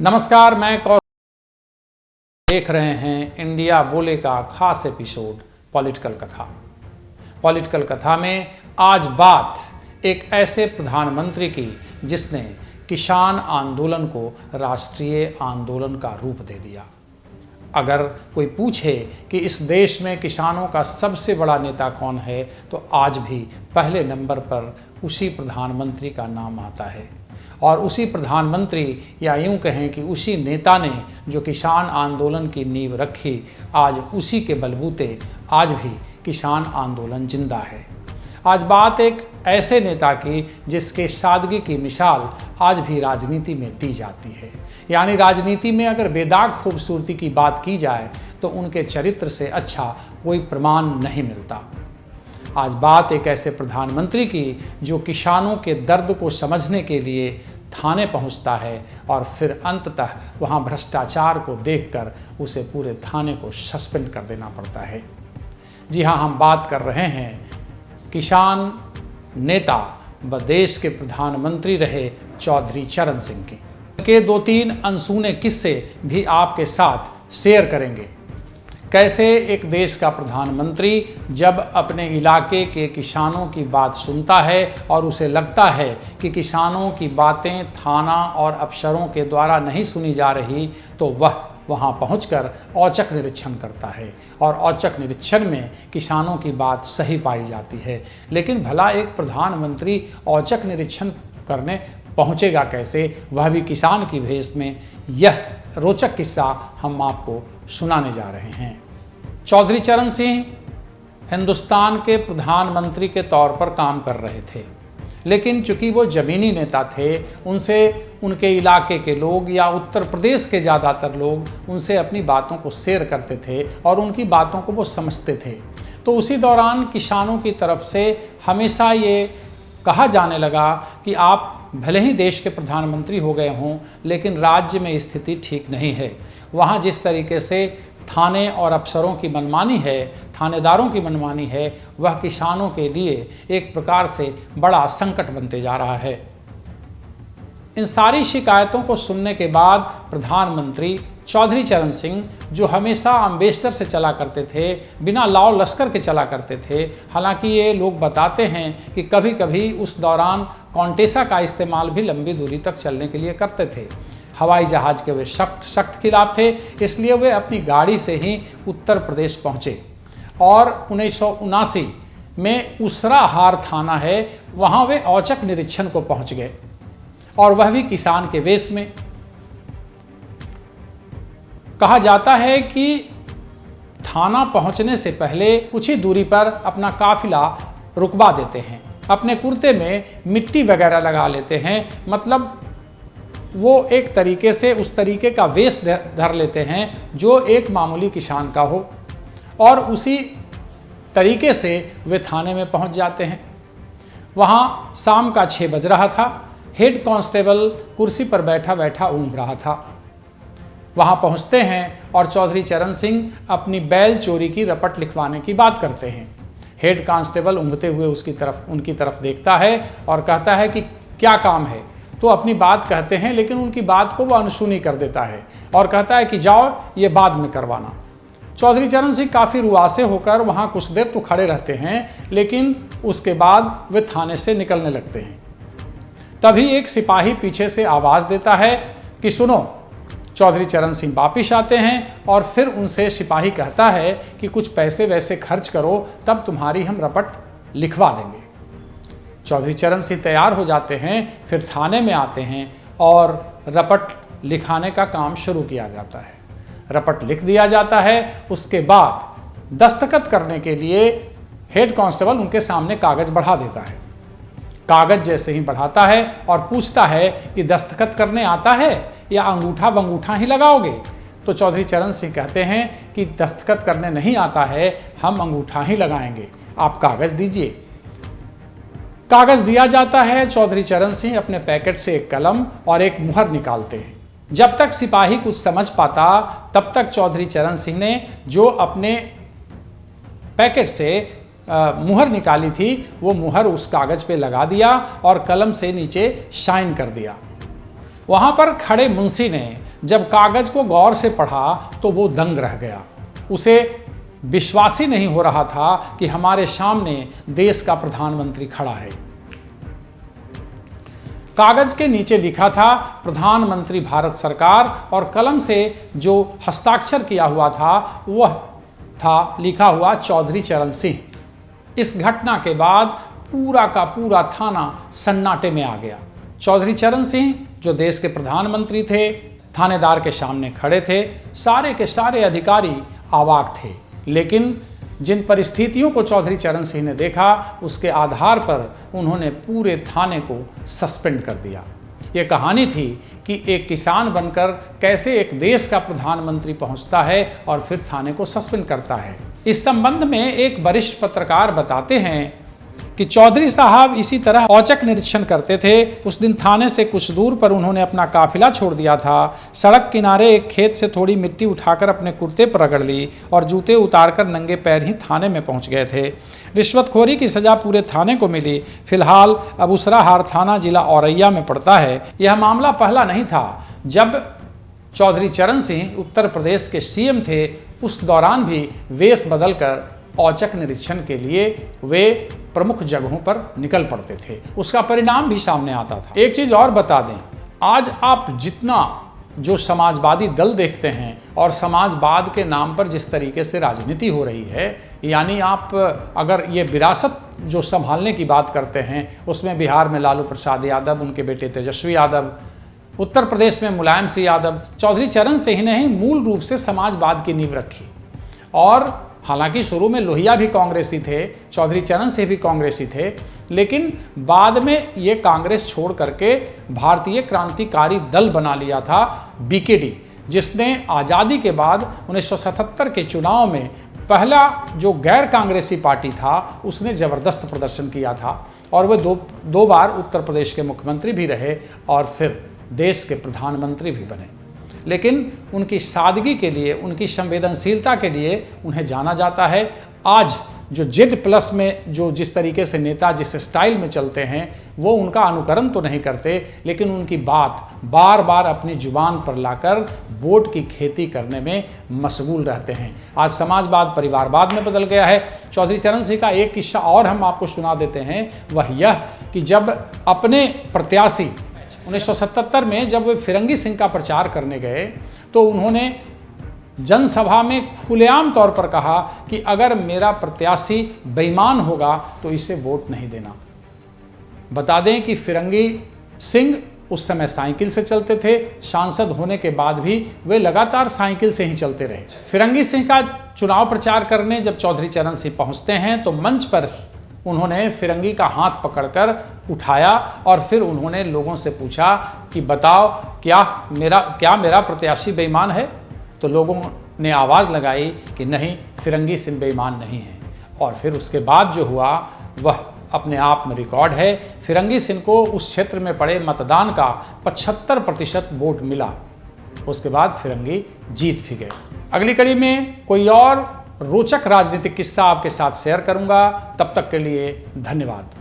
नमस्कार, मैं कौशल देख रहे हैं इंडिया बोले का खास एपिसोड पॉलिटिकल कथा। पॉलिटिकल कथा में आज बात एक ऐसे प्रधानमंत्री की जिसने किसान आंदोलन को राष्ट्रीय आंदोलन का रूप दे दिया। अगर कोई पूछे कि इस देश में किसानों का सबसे बड़ा नेता कौन है, तो आज भी पहले नंबर पर उसी प्रधानमंत्री का नाम आता है। और उसी प्रधानमंत्री या यूं कहें कि उसी नेता ने जो किसान आंदोलन की नींव रखी, आज उसी के बलबूते आज भी किसान आंदोलन जिंदा है। आज बात एक ऐसे नेता की जिसके सादगी की मिसाल आज भी राजनीति में दी जाती है। यानी राजनीति में अगर बेदाग खूबसूरती की बात की जाए तो उनके चरित्र से अच्छा कोई प्रमाण नहीं मिलता। आज बात एक ऐसे प्रधानमंत्री की जो किसानों के दर्द को समझने के लिए थाने पहुंचता है और फिर अंततः वहां भ्रष्टाचार को देखकर उसे पूरे थाने को सस्पेंड कर देना पड़ता है। जी हाँ, हम बात कर रहे हैं किसान नेता व देश के प्रधानमंत्री रहे चौधरी चरण सिंह की। के 2-3 अनसुने किस्से भी आपके साथ शेयर करेंगे। कैसे एक देश का प्रधानमंत्री जब अपने इलाके के किसानों की बात सुनता है और उसे लगता है कि किसानों की बातें थाना और अफसरों के द्वारा नहीं सुनी जा रही, तो वह वहां पहुंचकर औचक निरीक्षण करता है और औचक निरीक्षण में किसानों की बात सही पाई जाती है। लेकिन भला एक प्रधानमंत्री औचक निरीक्षण करने पहुंचेगा कैसे, वह भी किसान की भेष में? यह रोचक किस्सा हम आपको सुनाने जा रहे हैं। चौधरी चरण सिंह हिंदुस्तान के प्रधानमंत्री के तौर पर काम कर रहे थे, लेकिन चूंकि वो जमीनी नेता थे, उनसे उनके इलाके के लोग या उत्तर प्रदेश के ज़्यादातर लोग उनसे अपनी बातों को शेयर करते थे और उनकी बातों को वो समझते थे। तो उसी दौरान किसानों की तरफ से हमेशा ये कहा जाने लगा कि आप भले ही देश के प्रधानमंत्री हो गए हों, लेकिन राज्य में स्थिति ठीक नहीं है। वहाँ जिस तरीके से थाने और अफसरों की मनमानी है, थानेदारों की मनमानी है, वह किसानों के लिए एक प्रकार से बड़ा संकट बनते जा रहा है। इन सारी शिकायतों को सुनने के बाद प्रधानमंत्री चौधरी चरण सिंह, जो हमेशा अम्बेसडर से चला करते थे, बिना लाव लश्कर के चला करते थे, हालांकि ये लोग बताते हैं कि कभी कभी उस दौरान कॉन्टेसा का इस्तेमाल भी लंबी दूरी तक चलने के लिए करते थे। हवाई जहाज़ के वे सख्त खिलाफ थे, इसलिए वे अपनी गाड़ी से ही उत्तर प्रदेश पहुँचे और 1979 में उसराहार थाना है, वहाँ वे औचक निरीक्षण को पहुँच गए और वह भी किसान के वेश में। कहा जाता है कि थाना पहुंचने से पहले कुछ ही दूरी पर अपना काफिला रुकवा देते हैं, अपने कुर्ते में मिट्टी वगैरह लगा लेते हैं, मतलब वो एक तरीके से उस तरीके का वेश धर लेते हैं जो एक मामूली किसान का हो, और उसी तरीके से वे थाने में पहुंच जाते हैं। वहाँ शाम का 6 बज रहा था। हेड कांस्टेबल कुर्सी पर बैठा बैठा ऊँघ रहा था। वहाँ पहुँचते हैं और चौधरी चरण सिंह अपनी बैल चोरी की रपट लिखवाने की बात करते हैं। हेड कांस्टेबल ऊँघते हुए उनकी तरफ देखता है और कहता है कि क्या काम है। तो अपनी बात कहते हैं, लेकिन उनकी बात को वह अनसुनी कर देता है और कहता है कि जाओ, ये बाद में करवाना। चौधरी चरण सिंह काफ़ी रुआसे होकर वहाँ कुछ देर तो खड़े रहते हैं, लेकिन उसके बाद वे थाने से निकलने लगते हैं। तभी एक सिपाही पीछे से आवाज़ देता है कि सुनो। चौधरी चरण सिंह वापिस आते हैं और फिर उनसे सिपाही कहता है कि कुछ पैसे वैसे खर्च करो, तब तुम्हारी हम रपट लिखवा देंगे। चौधरी चरण सिंह तैयार हो जाते हैं, फिर थाने में आते हैं और रपट लिखाने का काम शुरू किया जाता है। रपट लिख दिया जाता है। उसके बाद दस्तखत करने के लिए हेड कांस्टेबल उनके सामने कागज़ बढ़ा देता है। कागज़ जैसे ही बढ़ाता है और पूछता है कि दस्तखत करने आता है या अंगूठा बंगूठा ही लगाओगे? तो चौधरी चरण सिंह कहते हैं कि दस्तखत करने नहीं आता है, हम अंगूठा ही लगाएंगे, आप कागज़ दीजिए। कागज़ दिया जाता है। चौधरी चरण सिंह अपने पैकेट से एक कलम और एक मुहर निकालते हैं। जब तक सिपाही कुछ समझ पाता, तब तक चौधरी चरण सिंह ने जो अपने पैकेट से मुहर निकाली थी, वो मुहर उस कागज़ पे लगा दिया और कलम से नीचे शाइन कर दिया। वहां पर खड़े मुंशी ने जब कागज को गौर से पढ़ा तो वो दंग रह गया। उसे विश्वास ही नहीं हो रहा था कि हमारे सामने देश का प्रधानमंत्री खड़ा है। कागज के नीचे लिखा था प्रधानमंत्री भारत सरकार, और कलम से जो हस्ताक्षर किया हुआ था वह था लिखा हुआ चौधरी चरण सिंह। इस घटना के बाद पूरा का पूरा थाना सन्नाटे में आ गया। चौधरी चरण सिंह जो देश के प्रधानमंत्री थे, थानेदार के सामने खड़े थे, सारे के सारे अधिकारी अवाक थे। लेकिन जिन परिस्थितियों को चौधरी चरण सिंह ने देखा उसके आधार पर उन्होंने पूरे थाने को सस्पेंड कर दिया। ये कहानी थी कि एक किसान बनकर कैसे एक देश का प्रधानमंत्री पहुंचता है और फिर थाने को सस्पेंड करता है। इस संबंध में एक वरिष्ठ पत्रकार बताते हैं कि चौधरी साहब इसी तरह औचक निरीक्षण करते थे। उस दिन थाने से कुछ दूर पर उन्होंने अपना काफिला छोड़ दिया था। सड़क किनारे एक खेत से थोड़ी मिट्टी उठाकर अपने कुर्ते पर रगड़ ली और जूते उतारकर नंगे पैर ही थाने में पहुंच गए थे। रिश्वतखोरी की सजा पूरे थाने को मिली। फिलहाल अब उसराहार थाना जिला औरैया में पड़ता है। यह मामला पहला नहीं था। जब चौधरी चरण सिंह उत्तर प्रदेश के सीएम थे उस दौरान भी वेश बदलकर औचक निरीक्षण के लिए वे प्रमुख जगहों पर निकल पड़ते थे। उसका परिणाम भी सामने आता था। एक चीज और बता दें, आज आप जितना जो समाजवादी दल देखते हैं और समाजवाद के नाम पर जिस तरीके से राजनीति हो रही है, यानी आप अगर ये विरासत जो संभालने की बात करते हैं उसमें बिहार में लालू प्रसाद यादव, उनके बेटे तेजस्वी यादव, उत्तर प्रदेश में मुलायम सिंह यादव, चौधरी चरण सिंह ने ही मूल रूप से समाजवाद की नींव रखी। और हालांकि शुरू में लोहिया भी कांग्रेसी थे, चौधरी चरण सिंह भी कांग्रेसी थे, लेकिन बाद में ये कांग्रेस छोड़ करके भारतीय क्रांतिकारी दल बना लिया था बीकेडी, जिसने आज़ादी के बाद 1977 के चुनाव में पहला जो गैर कांग्रेसी पार्टी था उसने ज़बरदस्त प्रदर्शन किया था और वे दो बार उत्तर प्रदेश के मुख्यमंत्री भी रहे और फिर देश के प्रधानमंत्री भी बने। लेकिन उनकी सादगी के लिए, उनकी संवेदनशीलता के लिए उन्हें जाना जाता है। आज जो Z+ में जो जिस तरीके से नेता जिस स्टाइल में चलते हैं वो उनका अनुकरण तो नहीं करते, लेकिन उनकी बात बार बार अपनी जुबान पर लाकर वोट की खेती करने में मशगूल रहते हैं। आज समाजवाद परिवारवाद में बदल गया है। चौधरी चरण सिंह का एक किस्सा और हम आपको सुना देते हैं, वह यह कि जब अपने प्रत्याशी 1977 में जब वे फिरंगी सिंह का प्रचार करने गए तो उन्होंने जनसभा में खुलेआम तौर पर कहा कि अगर मेरा प्रत्याशी बेईमान होगा तो इसे वोट नहीं देना। बता दें कि फिरंगी सिंह उस समय साइकिल से चलते थे, सांसद होने के बाद भी वे लगातार साइकिल से ही चलते रहे। फिरंगी सिंह का चुनाव प्रचार करने जब चौधरी चरण सिंह पहुंचते हैं तो मंच पर उन्होंने फिरंगी का हाथ पकड़कर उठाया और फिर उन्होंने लोगों से पूछा कि बताओ क्या मेरा प्रत्याशी बेईमान है? तो लोगों ने आवाज़ लगाई कि नहीं, फिरंगी सिंह बेईमान नहीं है। और फिर उसके बाद जो हुआ वह अपने आप में रिकॉर्ड है। फिरंगी सिंह को उस क्षेत्र में पड़े मतदान का 75% वोट मिला। उसके बाद फिरंगी जीत भी गए। अगली कड़ी में कोई और रोचक राजनीतिक किस्सा आपके साथ शेयर करूंगा। तब तक के लिए धन्यवाद।